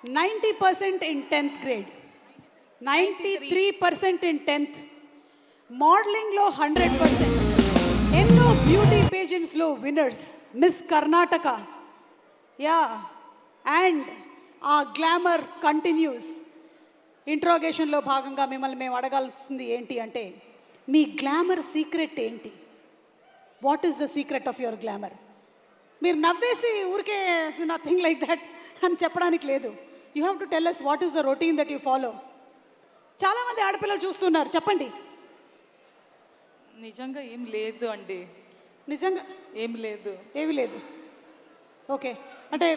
90% in 10th grade, 93% in 10th, మోడలింగ్లో 100%, ఎన్నో beauty పేజెంట్స్లో విన్నర్స్, మిస్ కర్ణాటక, యా, అండ్ ఆ గ్లామర్ కంటిన్యూస్. ఇంట్రోగేషన్లో భాగంగా మిమ్మల్ని మేము అడగాల్సింది ఏంటి అంటే, మీ గ్లామర్ సీక్రెట్ ఏంటి? What is the secret of your glamour? మీరు నవ్వేసి ఊరికే నథింగ్ లైక్ దట్ అని చెప్పడానికి లేదు. You have to tell us what is the routine that you follow. చాలామంది ఆడపిల్లలు చూస్తున్నారు, చెప్పండి. నిజంగా ఏం లేదు అండి. నిజంగా ఏం లేదు. ఏమీ లేదు. ఓకే, అంటే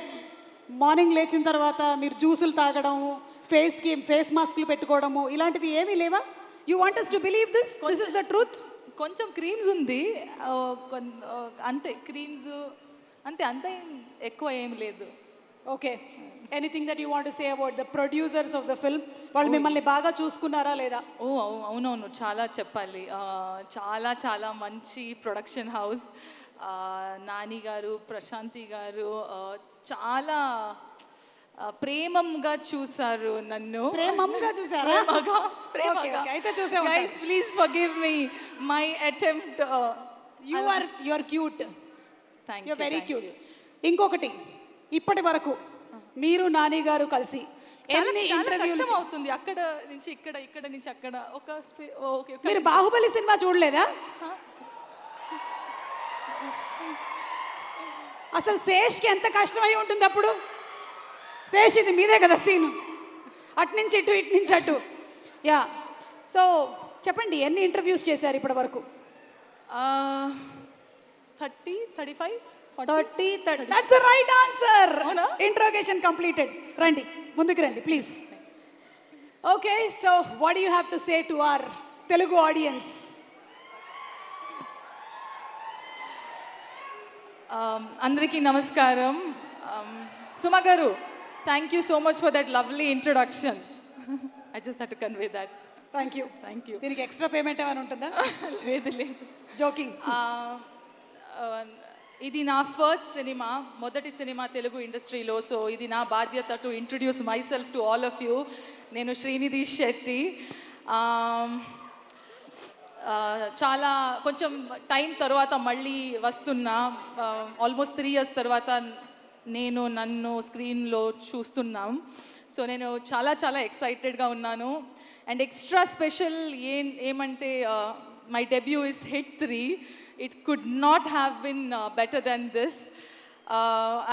మార్నింగ్ లేచిన తర్వాత మీరు జ్యూసులు తాగడము, ఫేస్ మాస్క్లు పెట్టుకోవడము ఇలాంటివి ఏమీ లేవా? You want us to believe this is the truth? కొంచెం క్రీమ్స్ ఉంది, అంతే. క్రీమ్స్ అంతే, అంత ఎక్కువ ఏం లేదు. Okay, anything that you want to say about the producers of the film? వాళ్ళు మిమ్మల్ని బాగా చూసుకున్నారా లేదా? అవునవును, చాలా చెప్పాలి. చాలా చాలా మంచి ప్రొడక్షన్ హౌస్. నాని గారు, ప్రశాంతి గారు చాలా ప్రేమంగా చూసారు నన్ను. ప్రేమంగా చూసారా? ప్రేమగా. అయితే చూసే guys, please forgive me my attempt. You are cute. Thank you you, very cute. ఇంకొకటి, ఇప్పటి వరకు మీరు నాని గారు కలిసి ఎన్ని ఇంటర్వ్యూలు అవుతుంది? అక్కడ నుంచి ఇక్కడ, ఇక్కడ నుంచి అక్కడ. ఓకే, మీరు బాహుబలి సినిమా చూడలేదా? అసలు శేష్కి ఎంత కష్టమై ఉంటుంది అప్పుడు. శేష్, ఇది మీదే కదా సీను, అటు నుంచి ఇటు, ఇటు నుంచి అటు. యా, సో చెప్పండి, ఎన్ని ఇంటర్వ్యూస్ చేశారు ఇప్పటి వరకు? 30, 35, 30. That's the right answer. Interrogation completed. రండి, ముందుకు రండి please. Okay, so what you have to say to our Telugu audience? అందరికీ నమస్కారం. సుమ గారు, thank you so much for that lovely introduction. I just have to convey that. Thank you. దీనికి extra payment ఏమైనా ఉంటుందా? లేదు లేదు, జోకింగ్. ఇది నా ఫస్ట్ సినిమా, మొదటి సినిమా తెలుగు ఇండస్ట్రీలో. సో ఇది నా బాధ్యత to introduce my self to all of you. నేను శ్రీనిధి శెట్టి. చాలా కొంచెం టైం తర్వాత మళ్ళీ వస్తున్నా. ఆల్మోస్ట్ 3 years తర్వాత నన్ను స్క్రీన్లో చూస్తున్నాం. సో నేను చాలా చాలా ఎక్సైటెడ్గా ఉన్నాను. అండ్ ఎక్స్ట్రా స్పెషల్ ఏమంటే my debut is hit 3. It could not have been better than this.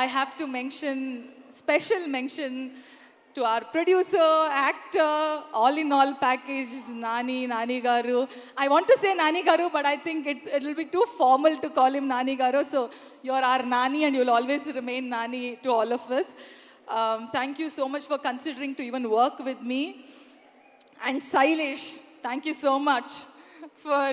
I have to special mention to our producer, actor, all in all package, Nani Garu. I want to say Nani Garu, but I think it will be too formal to call him Nani Garu. So you're our Nani and you'll always remain Nani to all of us. Thank you so much for considering to even work with me. And Sailesh, thank you so much for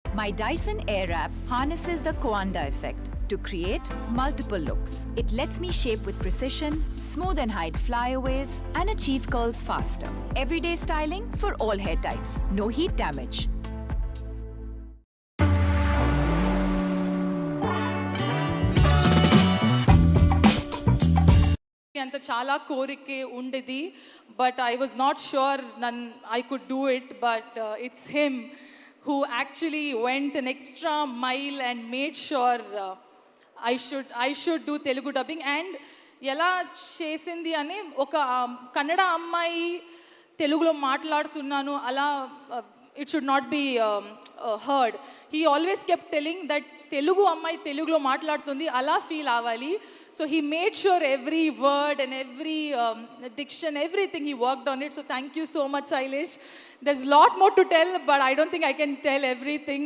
My Dyson Airwrap harnesses the Coanda effect to create multiple looks. It lets me shape with precision, smooth and hide flyaways, and achieve curls faster. Everyday styling for all hair types. No heat damage. అంత చాలా కోరికే ఉండేది, but I was not sure I could do it. But it's him who actually went an extra mile and made sure I should do Telugu dubbing. And ఎలా చేసింది అని, ఒక కన్నడ అమ్మాయి తెలుగులో మాట్లాడుతున్నాను అలా, it should not be heard. He always kept telling that Telugu అమ్మాయి తెలుగులో మాట్లాడుతుంది అలా ఫీల్ అవ్వాలి. So he made sure every word and every diction, everything, he worked on it. So thank you so much, Sailesh. There's a lot more to tell, but I don't think I can tell everything.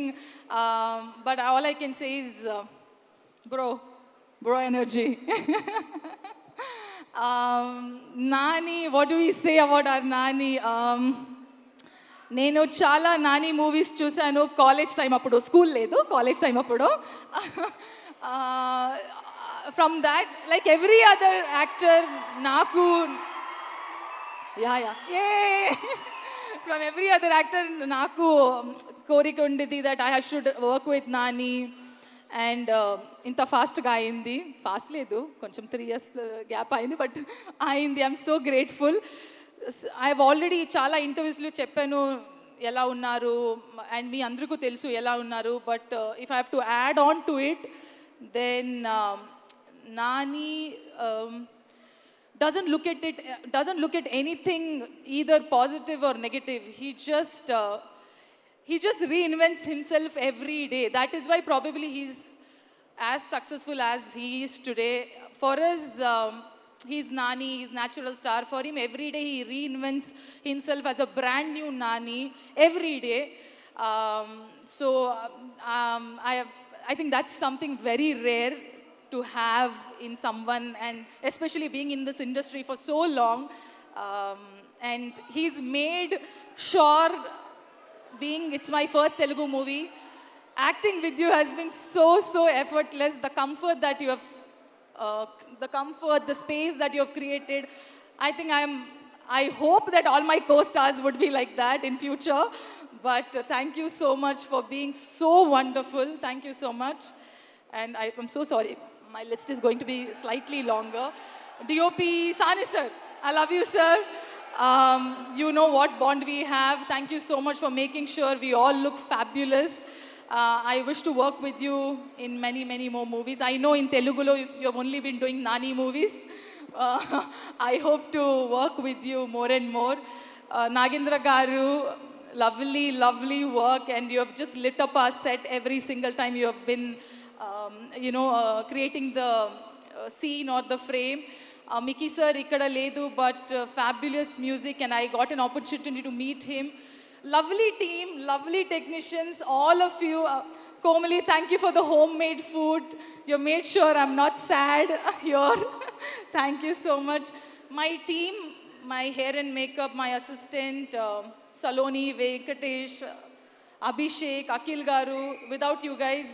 But all I can say is, bro energy. Nani, what do we say about our Nani? నేను చాలా Nani movies చూశాను college time అప్పుడు. School లేదు, college time అప్పుడు. From that, like every other actor, నాకు from every other actor నాకు కోరిక ఉండేది that I should work with Nani. And ఇంత ఫాస్ట్గా అయింది, ఫాస్ట్ లేదు, కొంచెం 3 years గ్యాప్ అయింది, బట్ అయింది. I'm so grateful. I have already చాలా ఇంటర్వ్యూస్లో చెప్పాను ఎలా ఉన్నారు, అండ్ మీ అందరికీ తెలుసు ఎలా ఉన్నారు. But if I have to add on to it, then Nani doesn't look at anything either positive or negative. He just reinvents himself every day. That is why probably he's as successful as he is today. For us, he's Nani, he's natural star. For him, every day he reinvents himself as a brand new Nani every day. I think that's something very rare to have in someone, and especially being in this industry for so long. And he's made sure, it's my first Telugu movie, acting with you has been so effortless. The comfort that you have, the space that you have created, I think I hope that all my co-stars would be like that in future. But thank you so much for being so wonderful. Thank you so much. And I'm so sorry, my list is going to be slightly longer. DOP Sani sir, I love you sir. You know what bond we have. Thank you so much for making sure we all look fabulous. I wish to work with you in many more movies. I know in Telugu you have only been doing Nani movies. I hope to work with you more and more. Nagendra Garu, lovely work, and you have just lit up our set every single time you have been creating the scene or the frame. Mickey sir ikkada ledu, but fabulous music, and I got an opportunity to meet him. Lovely team, lovely technicians, all of you. Komali, thank you for the homemade food. You made sure I'm not sad here. Thank you so much. My team, my hair and makeup, my assistant, Saloni, Venkatesh, Abhishek, Akil Garu. Without you guys,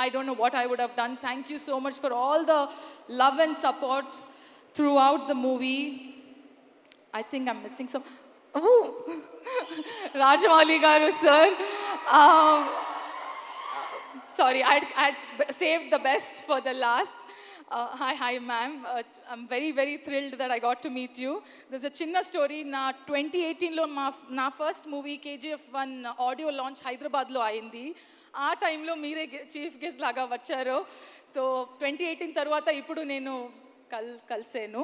I don't know what I would have done. Thank you so much for all the love and support throughout the movie. I think I'm missing some. Oh, Rajamouli Garu sir. Sorry, I'd saved the best for the last. Hi ma'am. I'm very thrilled that I got to meet you. There's a chinna story. Na 2018 lo na first movie KGF1 audio launch Hyderabad lo ayindi. ఆ టైంలో మీరే chief guest లాగా వచ్చారు. So 2018 తర్వాత ఇప్పుడు నేను కలిసాను.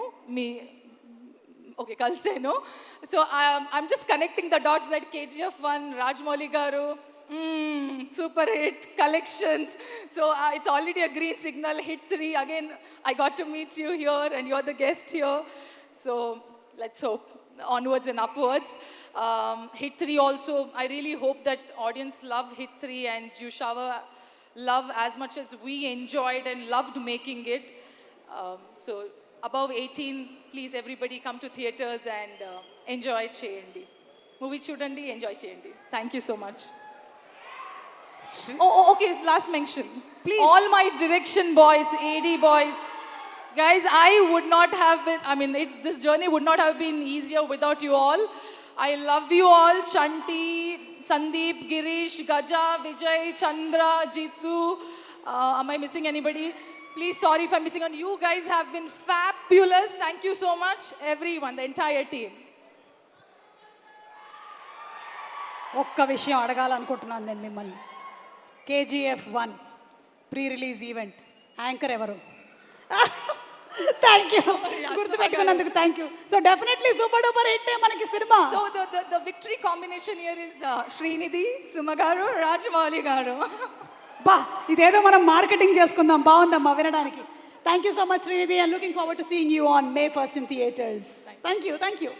So I'm just connecting the dots that KGF1, Rajamouli garu, super hit collections. So it's already a green signal. Hit 3 again. I got to meet you here, and you're the guest here. So let's hope onwards and upwards. Hit 3 also, I really hope that audience love Hit 3 and you shower love as much as we enjoyed and loved making it. So above 18, please everybody come to theaters and enjoy cheyandi. Movie chudandi, enjoy cheyandi. Thank you so much. Oh, okay, last mention. Please. All my direction boys, AD boys, guys, I would not have been, this journey would not have been easier without you all. I love you all. Chanti, Sandeep, Girish, Gaja, Vijay, Chandra, Jitu. Am I missing anybody? Please, sorry if I'm missing on. You guys have been fabulous. Thank you so much, everyone, the entire team. ఒక్క విషయం అడగాలనుకుంటున్నాను నేను మిమ్మల్ని. KGF1 pre release event anchor ఎవరు? Thank you, గుర్తుపెట్టుకున్నందుకు thank you. So definitely super duper hit మనకి సినిమా. So the victory combination here is Srinidhi, Suma garu, Rajamouli గారు. బా, ఇదేదో మనం మార్కెటింగ్ చేసుకుందాం. బాగుందమ్మా వినడానికి. Thank you so much Srinidhi, and looking forward to seeing you on May 1st in theaters. Thank you.